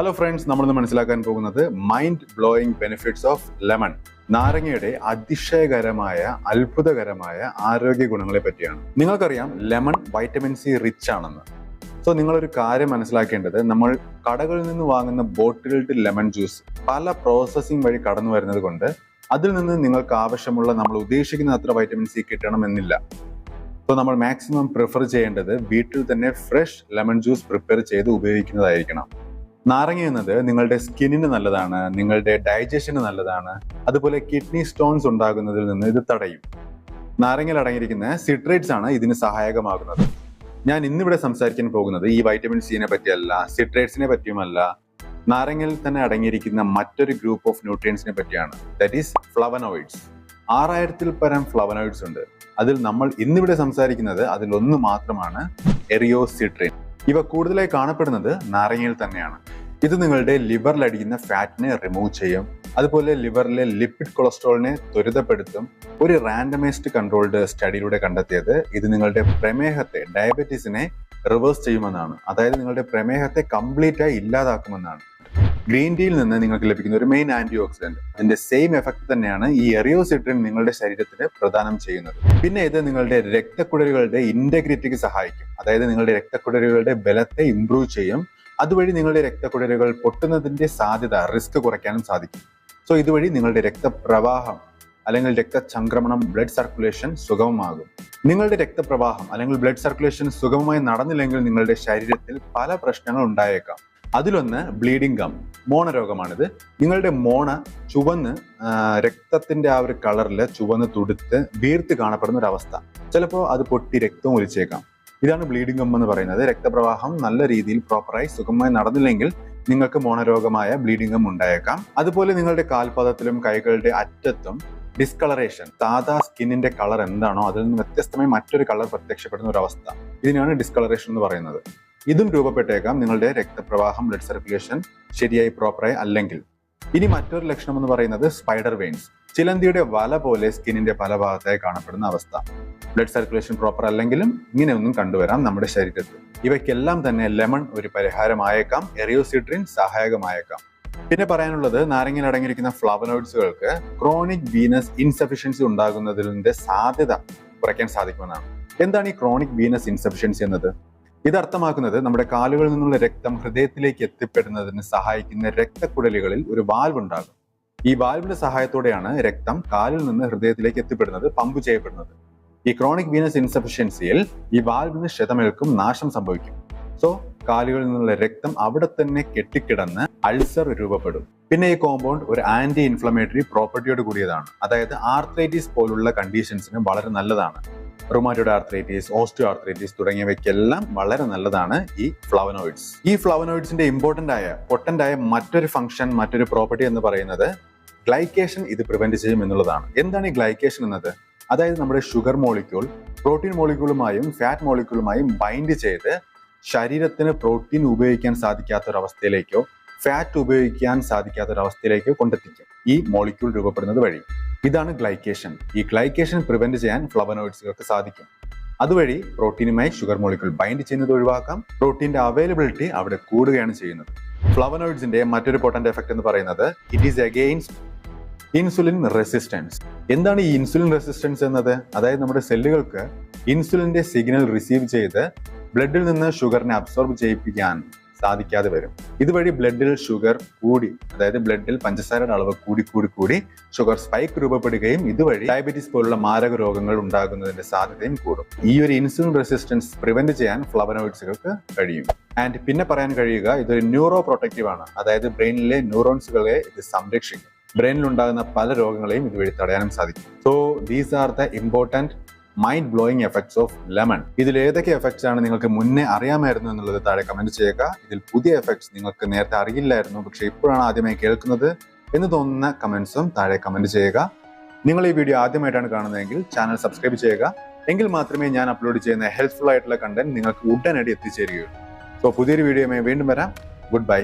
Hello friends, നമ്മളിന്ന് മനസ്സിലാക്കാൻ പോകുന്നത് mind blowing benefits of lemon. നാരങ്ങയുടെ അതിശയകരമായ അത്ഭുതകരമായ ആരോഗ്യ ഗുണങ്ങളെ പറ്റിയാണ്. നിങ്ങൾക്കറിയാം ലെമൺ വൈറ്റമിൻ സി റിച്ച് ആണെന്ന്. സോ നിങ്ങളൊരു കാര്യം മനസ്സിലാക്കേണ്ടത്, നമ്മൾ കടകളിൽ നിന്ന് വാങ്ങുന്ന ബോട്ടിൽഡ് ലെമൺ ജ്യൂസ് പല പ്രോസസ്സിംഗ് വഴി കടന്നു വരുന്നത് കൊണ്ട് അതിൽ നിന്ന് നിങ്ങൾക്ക് ആവശ്യമുള്ള നമ്മൾ ഉദ്ദേശിക്കുന്ന അത്ര വൈറ്റമിൻ സി കിട്ടണമെന്നില്ല. സോ നമ്മൾ മാക്സിമം പ്രിഫർ ചെയ്യേണ്ടത് വീട്ടിൽ തന്നെ ഫ്രഷ് ലെമൺ ജ്യൂസ് പ്രിപ്പയർ ചെയ്ത് ഉപയോഗിക്കുന്നതായിരിക്കണം. നാരങ്ങ എന്നത് നിങ്ങളുടെ സ്കിന്നിന് നല്ലതാണ്, നിങ്ങളുടെ ഡൈജഷന് നല്ലതാണ്, അതുപോലെ കിഡ്നി സ്റ്റോൺസ് ഉണ്ടാകുന്നതിൽ നിന്ന് ഇത് തടയും. നാരങ്ങയിൽ അടങ്ങിയിരിക്കുന്ന സിട്രേറ്റ്സ് ആണ് ഇതിന് സഹായകമാകുന്നത്. ഞാൻ ഇന്നിവിടെ സംസാരിക്കാൻ പോകുന്നത് ഈ വൈറ്റമിൻ സിനെ പറ്റിയല്ല, സിട്രേറ്റ്സിനെ പറ്റിയുമല്ല, നാരങ്ങയിൽ തന്നെ അടങ്ങിയിരിക്കുന്ന മറ്റൊരു ഗ്രൂപ്പ് ഓഫ് ന്യൂട്രിയൻസിനെ പറ്റിയാണ്. That is flavonoids. 6000-ൽ പരം ഫ്ലവനോയിഡ്സ് ഉണ്ട്. അതിൽ നമ്മൾ ഇന്നിവിടെ സംസാരിക്കുന്നത് അതിലൊന്ന് മാത്രമാണ്, എറിയോസിട്രിൻ. ഇവ കൂടുതലായി കാണപ്പെടുന്നത് നാരങ്ങയിൽ തന്നെയാണ്. ഇത് നിങ്ങളുടെ ലിവറിൽ അടിക്കുന്ന ഫാറ്റിനെ റിമൂവ് ചെയ്യും, അതുപോലെ ലിവറിലെ ലിപ്പിഡ് കൊളസ്ട്രോളിനെ ത്വരിതപ്പെടുത്തും. ഒരു റാൻഡമൈസ്ഡ് കൺട്രോൾഡ് സ്റ്റഡിയിലൂടെ കണ്ടെത്തിയത് ഇത് നിങ്ങളുടെ പ്രമേഹത്തെ, ഡയബറ്റീസിനെ റിവേഴ്സ് ചെയ്യുമെന്നാണ്. അതായത് നിങ്ങളുടെ പ്രമേഹത്തെ കംപ്ലീറ്റ് ആയി ഇല്ലാതാക്കുമെന്നാണ്. ഗ്രീൻ ടീയിൽ നിന്ന് നിങ്ങൾക്ക് ലഭിക്കുന്ന ഒരു മെയിൻ ആന്റി ഓക്സിഡന്റ്, അതിന്റെ സെയിം എഫക്ട് തന്നെയാണ് ഈ എറിയോസിട്രിൻ നിങ്ങളുടെ ശരീരത്തിന് പ്രദാനം ചെയ്യുന്നത്. പിന്നെ ഇത് നിങ്ങളുടെ രക്തക്കുഴലുകളുടെ ഇന്റഗ്രിറ്റിക്ക് സഹായിക്കും. അതായത് നിങ്ങളുടെ രക്തക്കുഴലുകളുടെ ബലത്തെ ഇംപ്രൂവ് ചെയ്യും. അതുവഴി നിങ്ങളുടെ രക്തക്കുഴലുകൾ പൊട്ടുന്നതിന്റെ സാധ്യത, റിസ്ക് കുറയ്ക്കാനും സാധിക്കും. സോ ഇതുവഴി നിങ്ങളുടെ രക്തപ്രവാഹം അല്ലെങ്കിൽ രക്തചംക്രമണം, ബ്ലഡ് സർക്കുലേഷൻ സുഗമമാകും. നിങ്ങളുടെ രക്തപ്രവാഹം അല്ലെങ്കിൽ ബ്ലഡ് സർക്കുലേഷൻ സുഗമമായി നടന്നില്ലെങ്കിൽ നിങ്ങളുടെ ശരീരത്തിൽ പല പ്രശ്നങ്ങൾ ഉണ്ടായേക്കാം. അതിലൊന്ന് ബ്ലീഡിംഗ് ഗം, മോണരോഗമാണിത്. നിങ്ങളുടെ മോണ ചുവന്ന്, രക്തത്തിന്റെ ആ ഒരു കളറിൽ ചുവന്ന് തുടുത്ത് വീർത്ത് കാണപ്പെടുന്ന ഒരു അവസ്ഥ. ചിലപ്പോൾ അത് പൊട്ടി രക്തം ഒലിച്ചേക്കാം. ഇതാണ് ബ്ലീഡിംഗ് ഗം എന്ന് പറയുന്നത്. രക്തപ്രവാഹം നല്ല രീതിയിൽ പ്രോപ്പറായി സുഗമമായി നടന്നില്ലെങ്കിൽ നിങ്ങൾക്ക് മോണരോഗമായ ബ്ലീഡിംഗ് ഗം ഉണ്ടായേക്കാം. അതുപോലെ നിങ്ങളുടെ കാൽപാദത്തിലും കൈകളുടെ അറ്റത്തും ഡിസ്കളറേഷൻ, സാധാ സ്കിന്നിന്റെ കളർ എന്താണോ അതിൽ നിന്ന് വ്യത്യസ്തമായി മറ്റൊരു കളർ പ്രത്യക്ഷപ്പെടുന്ന ഒരു അവസ്ഥ, ഇതിനാണ് ഡിസ്കളറേഷൻ എന്ന് പറയുന്നത്. ഇതും രൂപപ്പെട്ടേക്കാം നിങ്ങളുടെ രക്തപ്രവാഹം, ബ്ലഡ് സർക്കുലേഷൻ ശരിയായി പ്രോപ്പറായി അല്ലെങ്കിൽ. ഇനി മറ്റൊരു ലക്ഷണം എന്ന് പറയുന്നത് സ്പൈഡർ വെയിൻസ്, ചിലന്തിയുടെ വല പോലെ സ്കിന്നിന്റെ പല ഭാഗത്തായി കാണപ്പെടുന്ന അവസ്ഥ. ബ്ലഡ് സർക്കുലേഷൻ പ്രോപ്പർ അല്ലെങ്കിലും ഇങ്ങനെയൊന്നും കണ്ടുവരാം നമ്മുടെ ശരീരത്തിൽ. ഇവയ്ക്കെല്ലാം തന്നെ ലെമൺ ഒരു പരിഹാരമായേക്കാം, എറിയോസിട്രിൻ സഹായകമായേക്കാം. പിന്നെ പറയാനുള്ളത്, നാരങ്ങയിൽ അടങ്ങിയിരിക്കുന്ന ഫ്ലവനോയിഡ്സുകൾക്ക് ക്രോണിക് വീനസ് ഇൻസഫിഷ്യൻസി ഉണ്ടാകുന്നതിന്റെ സാധ്യത കുറയ്ക്കാൻ സാധിക്കുമെന്നാണ്. എന്താണ് ഈ ക്രോണിക് വീനസ് ഇൻസഫിഷ്യൻസി എന്നത്? ഇത് അർത്ഥമാക്കുന്നത് നമ്മുടെ കാലുകളിൽ നിന്നുള്ള രക്തം ഹൃദയത്തിലേക്ക് എത്തിപ്പെടുന്നതിന് സഹായിക്കുന്ന രക്തക്കുഴലുകളിൽ ഒരു വാൽവ് ഉണ്ടാകും. ഈ വാൽവിന്റെ സഹായത്തോടെയാണ് രക്തം കാലിൽ നിന്ന് ഹൃദയത്തിലേക്ക് എത്തിപ്പെടുന്നത്, പമ്പ് ചെയ്യപ്പെടുന്നത്. ഈ ക്രോണിക് വീനസ് ഇൻസഫിഷ്യൻസിയിൽ ഈ വാൽവിന് ക്ഷതമേൽക്കും, നാശം സംഭവിക്കും. സോ കാലുകളിൽ നിന്നുള്ള രക്തം അവിടെ തന്നെ കെട്ടിക്കിടന്ന് അൾസർ രൂപപ്പെടും. പിന്നെ ഈ കോമ്പൗണ്ട് ഒരു ആന്റി ഇൻഫ്ലമേറ്ററി പ്രോപ്പർട്ടിയോട് കൂടിയതാണ്. അതായത് ആർത്രൈറ്റിസ് പോലുള്ള കണ്ടീഷൻസിന് വളരെ നല്ലതാണ്. റുമാറ്റോയ്ഡ് ആർത്രൈറ്റിസ്, ഓസ്റ്റിയോ ആർത്രൈറ്റിസ് തുടങ്ങിയവയ്ക്കെല്ലാം വളരെ നല്ലതാണ് ഈ ഫ്ലവനോയിഡ്സ്. ഈ ഫ്ലവനോയിഡ്സിന്റെ പൊട്ടന്റ് ആയ മറ്റൊരു ഫംഗ്ഷൻ, മറ്റൊരു പ്രോപ്പർട്ടി എന്ന് പറയുന്നത് ഗ്ലൈക്കേഷൻ ഇത് പ്രിവെന്റ് ചെയ്യും എന്നുള്ളതാണ്. എന്താണ് ഈ ഗ്ലൈക്കേഷൻ എന്നത്? അതായത് നമ്മുടെ ഷുഗർ മോളിക്യൂൾ പ്രോട്ടീൻ മോളിക്യൂളുമായും ഫാറ്റ് മോളിക്യൂളുമായും ബൈൻഡ് ചെയ്ത് ശരീരത്തിന് പ്രോട്ടീൻ ഉപയോഗിക്കാൻ സാധിക്കാത്തൊരവസ്ഥയിലേക്കോ ഫാറ്റ് ഉപയോഗിക്കാൻ സാധിക്കാത്തൊരവസ്ഥയിലേക്കോ കൊണ്ടെത്തിക്കും ഈ മോളിക്യൂൾ രൂപപ്പെടുന്നത് വഴി. ഇതാണ് ഗ്ലൈക്കേഷൻ. ഈ ഗ്ലൈക്കേഷൻ പ്രിവെന്റ് ചെയ്യാൻ ഫ്ലവനോയിഡ്സുകൾക്ക് സാധിക്കും. അതുവഴി പ്രോട്ടീനുമായി ഷുഗർ മോളിക്യൂൾ ബൈൻഡ് ചെയ്യുന്നത് ഒഴിവാക്കാം. പ്രോട്ടീന്റെ അവൈലബിലിറ്റി അവിടെ കൂടുകയാണ് ചെയ്യുന്നത്. ഫ്ലവനോയിഡ്സിന്റെ മറ്റൊരു പൊട്ടന്റ് എഫക്ട് എന്ന് പറയുന്നത് it is against insulin resistance. എന്താണ് ഈ ഇൻസുലിൻ റെസിസ്റ്റൻസ് എന്നത്? അതായത് നമ്മുടെ സെല്ലുകൾക്ക് ഇൻസുലിന്റെ സിഗ്നൽ റിസീവ് ചെയ്ത് ബ്ലഡിൽ നിന്ന് ഷുഗറിനെ അബ്സോർബ് ചെയ്യിപ്പിക്കാൻ സാധിക്കാതെ വരും. ഇതുവഴി ബ്ലഡിൽ ഷുഗർ കൂടി, അതായത് ബ്ലഡിൽ പഞ്ചസാരയുടെ അളവ് കൂടി ഷുഗർ സ്പൈക്ക് രൂപപ്പെടുകയും ഇതുവഴി ഡയബറ്റീസ് പോലുള്ള മാരക രോഗങ്ങൾ ഉണ്ടാകുന്നതിന്റെ സാധ്യതയും കൂടും. ഈ ഒരു ഇൻസുലിൻ റെസിസ്റ്റൻസ് പ്രിവെന്റ് ചെയ്യാൻ ഫ്ലവനോയിഡ്സുകൾക്ക് കഴിയും. ആൻഡ് പിന്നെ പറയാൻ കഴിയുക, ഇതൊരു ന്യൂറോ പ്രൊട്ടക്റ്റീവ് ആണ്. അതായത് ബ്രെയിനിലെ ന്യൂറോൺസുകളെ ഇത് സംരക്ഷിക്കും. ബ്രെയിനിൽ ഉണ്ടാകുന്ന പല രോഗങ്ങളെയും ഇതുവഴി തടയാനും സാധിക്കും. So these are the important mind blowing effects of lemon. ഇതിൽ ഏതൊക്കെ എഫക്ട്സ് ആണ് നിങ്ങൾക്ക് മുന്നേ അറിയാമായിരുന്നു എന്നുള്ളത് താഴെ കമന്റ് ചെയ്യുക. ഇതിൽ പുതിയ എഫക്ട്സ് നിങ്ങൾക്ക് നേരത്തെ അറിയില്ലായിരുന്നു, പക്ഷെ ഇപ്പോഴാണ് ആദ്യമായി കേൾക്കുന്നത് എന്ന് തോന്നുന്ന കമന്റ്സും താഴെ കമന്റ് ചെയ്യുക. നിങ്ങൾ ഈ വീഡിയോ ആദ്യമായിട്ടാണ് കാണുന്നതെങ്കിൽ ചാനൽ സബ്സ്ക്രൈബ് ചെയ്യുക. എങ്കിൽ മാത്രമേ ഞാൻ അപ്ലോഡ് ചെയ്യുന്ന ഹെൽപ്ഫുൾ ആയിട്ടുള്ള കണ്ടന്റ് നിങ്ങൾക്ക് ഉടനടി എത്തിച്ചേരുകയുള്ളൂ. സോ പുതിയൊരു വീഡിയോയുമായി വീണ്ടും വരാം. Good bye.